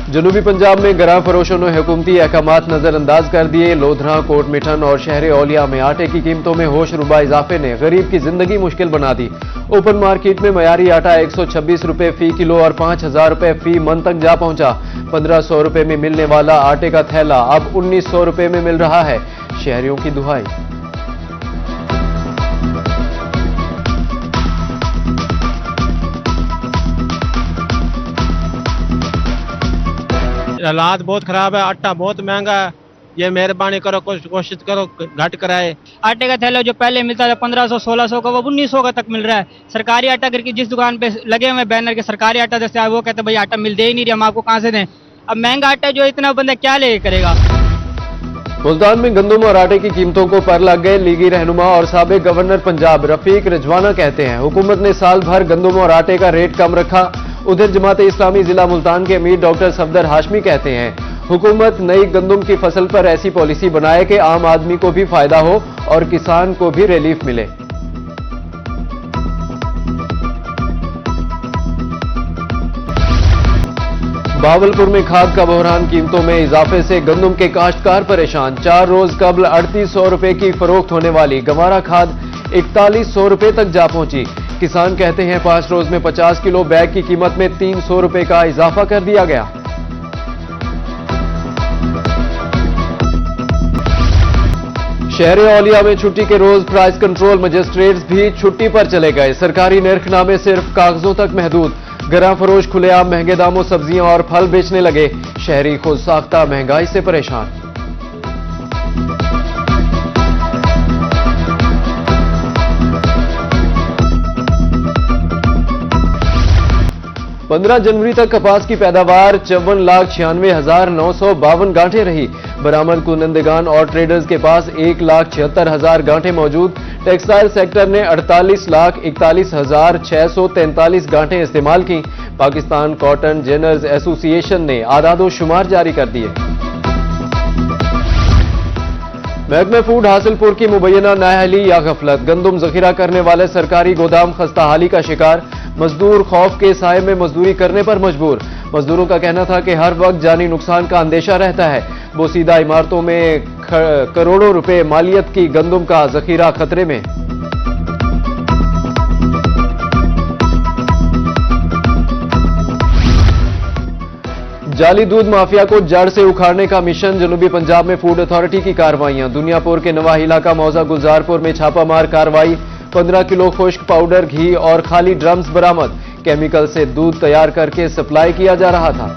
जनूबी पंजाब में गरां फरोशों ने हुकूमती अहकामात नजरअंदाज कर दिए। लोधरा, कोट मिठन और शहर औलिया में आटे की कीमतों में होश रुबा इजाफे ने गरीब की जिंदगी मुश्किल बना दी। ओपन मार्केट में मयारी आटा 126 रुपए फी किलो और 5000 रुपए फी मन तक जा पहुंचा। 1500 रुपए में मिलने वाला आटे का थैला अब 1900 रुपए में मिल रहा है। शहरियों की दुहाई। हालात बहुत खराब है, आटा बहुत महंगा है। ये मेहरबानी करो, कोशिश करो घट कराए। आटे का थैला जो पहले मिलता था 1500 1600 का, वो 1900 का तक मिल रहा है। सरकारी आटा अगर की जिस दुकान पे लगे हुए बैनर के सरकारी आटा दस्तियाब, वो कहते हैं भाई आटा मिल दे ही नहीं रहा, हम आपको कहां से दें। अब महंगा आटा जो इतना बंदा क्या ले करेगा। मुल्तान में गंदम और आटे की कीमतों को पर लग गए। लीगी रहनुमा और साबिक गवर्नर पंजाब रफीक रिजवाना कहते हैं हुकूमत ने साल भर गंदम और आटे का रेट कम रखा। उधर जमात इस्लामी जिला मुल्तान के अमीर डॉक्टर सफदर हाशमी कहते हैं हुकूमत नई गंदम की फसल पर ऐसी पॉलिसी बनाए कि आम आदमी को भी फायदा हो और किसान को भी रिलीफ मिले। बावलपुर में खाद का बहरान, कीमतों में इजाफे से गंदम के काश्तकार परेशान। 4 रोज कबल 3800 रुपए की फरोख्त होने वाली गवारा खाद 4100 रुपए तक जा पहुंची। किसान कहते हैं 5 रोज में 50 किलो बैग की कीमत में 300 रुपए का इजाफा कर दिया गया। शहर औलिया में छुट्टी के रोज प्राइस कंट्रोल मजिस्ट्रेट्स भी छुट्टी पर चले गए। सरकारी निर्खनामे सिर्फ कागजों तक महदूद। गरां फरोश खुलेआम महंगे दामों सब्जियां और फल बेचने लगे। शहरी खुद साख्ता महंगाई से परेशान। पंद्रह जनवरी तक कपास की पैदावार 54,96,952 गांठें रही। बरामद कुनंदगान और ट्रेडर्स के पास 1,76,000 गांठें मौजूद। टेक्सटाइल सेक्टर ने 48,41,643 गांठें इस्तेमाल की। पाकिस्तान कॉटन जेनर्स एसोसिएशन ने आदादो शुमार जारी कर दिए। महकमे फूड हासिलपुर की मुबैना नाअहली या गफलत। गंदम जखीरा करने वाले सरकारी गोदाम खस्ताहाली का शिकार। मजदूर खौफ के साए में मजदूरी करने पर मजबूर। मजदूरों का कहना था कि हर वक्त जानी नुकसान का अंदेशा रहता है। बोसीदा इमारतों में करोड़ों रुपए मालियत की गंदम का जखीरा खतरे में। जाली दूध माफिया को जड़ से उखाड़ने का मिशन। जनूबी पंजाब में फूड अथॉरिटी की कार्रवाइयां। दुनियापुर के नवाही इलाका मौजा गुलजारपुर में छापामार कार्रवाई। 15 किलो खुश्क पाउडर, घी और खाली ड्रम्स बरामद। केमिकल से दूध तैयार करके सप्लाई किया जा रहा था।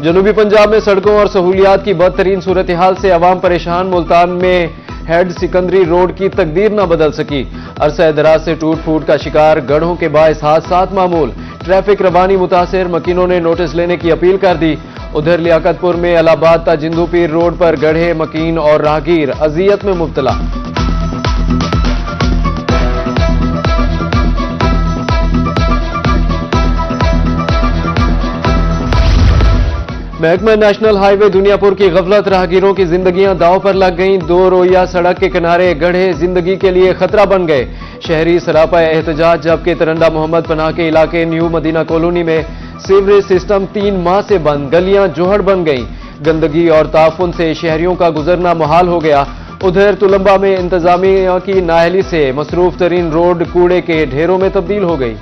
जनूबी पंजाब में सड़कों और सहूलियात की बदतरीन सूरत हाल से अवाम परेशान। मुल्तान में हेड सिकंदरी रोड की तकदीर न बदल सकी। अरसा दराज से टूट फूट का शिकार। गढ़ों के बायस हादसात मामूल। ट्रैफिक रवानी मुतासिर। मकीनों ने नोटिस लेने की अपील कर दी। उधर लियाकतपुर में अलाहाबाद ता जिंदू पीर रोड पर गढ़े, मकीन और राहगीर अजियत में मुब्तला। महकमा नेशनल हाईवे दुनियापुर की गफलत। राहगीरों की जिंदगियां दांव पर लग गईं। 2 रोइया सड़क के किनारे गढ़े जिंदगी के लिए खतरा बन गए। शहरी सरापा एहतजाज। जबकि तरंडा मोहम्मद पनाह के इलाके न्यू मदीना कॉलोनी में सीवरेज सिस्टम 3 माह से बंद। गलियां जोहड़ बन गईं। गंदगी और ताफुन से शहरियों का गुजरना मुहाल हो गया। उधर तुलंबा में इंतजामिया की नाअहली से मसरूफ तरीन रोड कूड़े के ढेरों में तब्दील हो गई।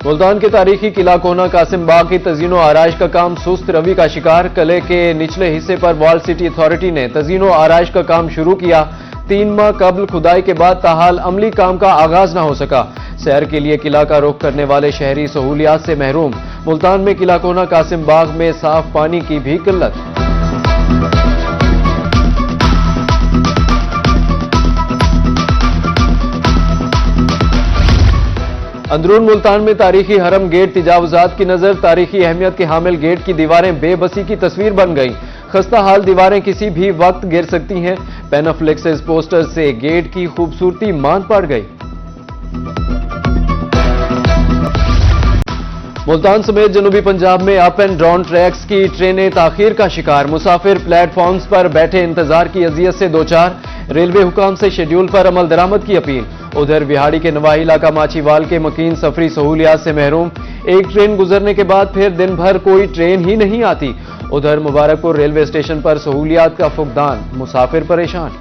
मुल्तान के तारीखी किला कोना कासिम बाग की तज़ीनो आराइश का काम सुस्त रवि का शिकार। किले के निचले हिस्से पर वॉल सिटी अथॉरिटी ने तज़ीनो आराइश का काम शुरू किया। 3 माह कबल खुदाई के बाद ताहाल अमली काम का आगाज न हो सका। सैर के लिए किला का रुख करने वाले शहरी सहूलियात से महरूम। मुल्तान में किला कोना कासिम बाग में साफ पानी की भी किल्लत। अंदरून मुल्तान में तारीखी हरम गेट तजावुजात की नजर। तारीखी अहमियत के हामिल गेट की दीवारें बेबसी की तस्वीर बन गई। खस्ता हाल दीवारें किसी भी वक्त गिर सकती हैं। पेनाफ्लेक्सेस पोस्टर से गेट की खूबसूरती मांद पड़ गई। मुल्तान समेत जनूबी पंजाब में अप एंड डाउन ट्रैक्स की ट्रेनें ताखीर का शिकार, मुसाफिर प्लेटफॉर्म्स पर बैठे इंतजार की अजियत से दो चार, रेलवे हुकाम से शेड्यूल पर अमल दरामद की अपील। उधर विहाड़ी के नवाही इलाका माचीवाल के मकीन सफरी सहूलियात से महरूम, एक ट्रेन गुजरने के बाद फिर दिन भर कोई ट्रेन ही नहीं आती। उधर मुबारकपुर रेलवे स्टेशन पर सहूलियात का फुकदान, मुसाफिर परेशान।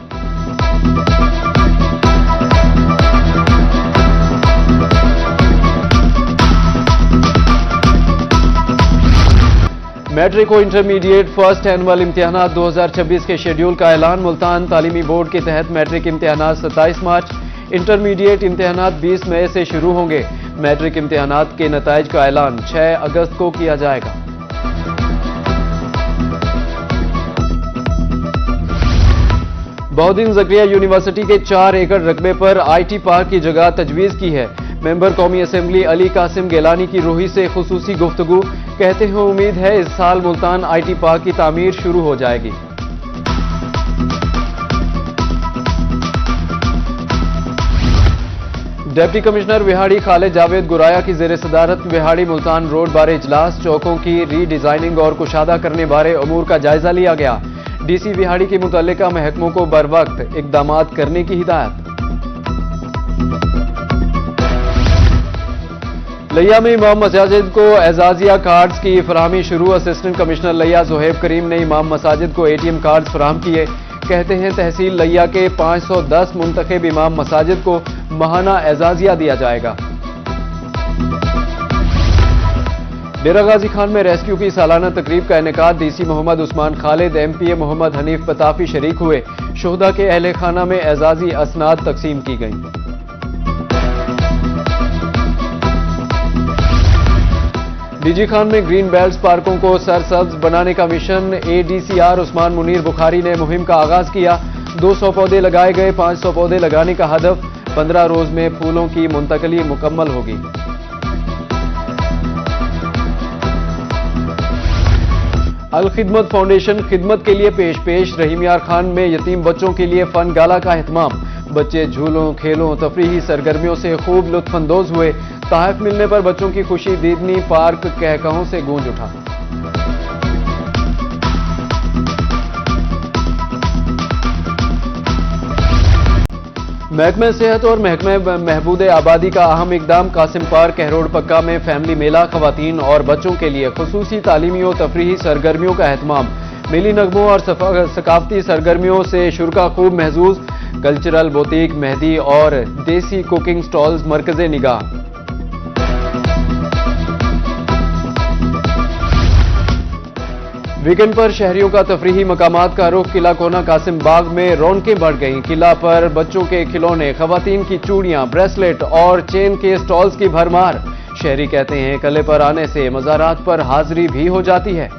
मैट्रिक और इंटरमीडिएट फर्स्ट एनुअल इम्तिहानात 2026 के शेड्यूल का ऐलान। मुल्तान तालीमी बोर्ड के तहत मैट्रिक इम्तिहानात 27 मार्च, इंटरमीडिएट इम्तिहानात 20 मई से शुरू होंगे। मैट्रिक इम्तिहानात के नताइज का ऐलान 6 अगस्त को किया जाएगा। बहुद्दीन ज़करिया यूनिवर्सिटी के 4 एकड़ रकबे पर IT पार्क की जगह तजवीज़ की है। मेंबर कौमी असेंबली अली कासिम गिलानी की रूही से खुसूसी गुफ्तगू, कहते हैं उम्मीद है इस साल मुल्तान IT पार्क की तामीर शुरू हो जाएगी। डिप्टी कमिश्नर विहाड़ी खालिद जावेद गुराया की ज़ेर सदारत विहाड़ी मुल्तान रोड बारे इजलास, चौकों की रीडिजाइनिंग और कुशादा करने बारे अमूर का जायजा लिया गया। DC विहाड़ी के मुतल्लिका महकमों को बरवक्त इक़दामात करने की हिदायत। लिया में इमाम मसाजिद को एजाजिया कार्ड्स की फराहमी शुरू। असिस्टेंट कमिश्नर लिया ज़ुहैब करीम ने इमाम मसाजिद को ATM कार्ड्स फराहम किए। कहते हैं तहसील लिया के 510 मुंतखब इमाम मसाजिद को माहाना एजाजिया दिया जाएगा। डेरा गाजी खान में रेस्क्यू की सालाना तकरीब का इनेकाद, DC मोहम्मद उस्मान खालिद, MPA मोहम्मद हनीफ पताफी शरीक हुए। शोहदा के अहले खाना में एजाजी असनाद तकसीम की गई। DG खान में ग्रीन बेल्ट पार्कों को सरसब्ज बनाने का मिशन, ADCR उस्मान मुनीर बुखारी ने मुहिम का आगाज किया। 200 पौधे लगाए गए, 500 पौधे लगाने का हदफ। 15 रोज में फूलों की मुंतकली मुकम्मल होगी। अल खिदमत फाउंडेशन खिदमत के लिए पेश रहीम यार खान में यतीम बच्चों के लिए फन गाला का एहतमाम। बच्चे झूलों, खेलों, तफरीही सरगर्मियों से खूब लुत्फानंदोज हुए। तोहफे मिलने पर बच्चों की खुशी दीदनी पार्क कहकहों से गूंज उठा। महकमे सेहत और महकमे महबूद आबादी का अहम इकदाम, कासिम पार्क कहरोड़ पक्का में फैमिली मेला, खवातीन और बच्चों के लिए खुसूसी तालीमी और तफरीही सरगर्मियों का एहतमाम। मिली नगमों और सकाफती सरगर्मियों से शुरा खूब महजूज। कल्चरल बुटीक, मेहंदी और देसी कुकिंग स्टॉल्स मरकज़े निगाह। वीकेंड पर शहरियों का तफरीही मकामात का रुख, किला कोना कासिम बाग में रौनकें बढ़ गईं। किला पर बच्चों के खिलौने, खवातीन की चूड़ियां, ब्रेसलेट और चेन के स्टॉल्स की भरमार। शहरी कहते हैं किले पर आने से मज़ारात पर हाजिरी भी हो जाती है।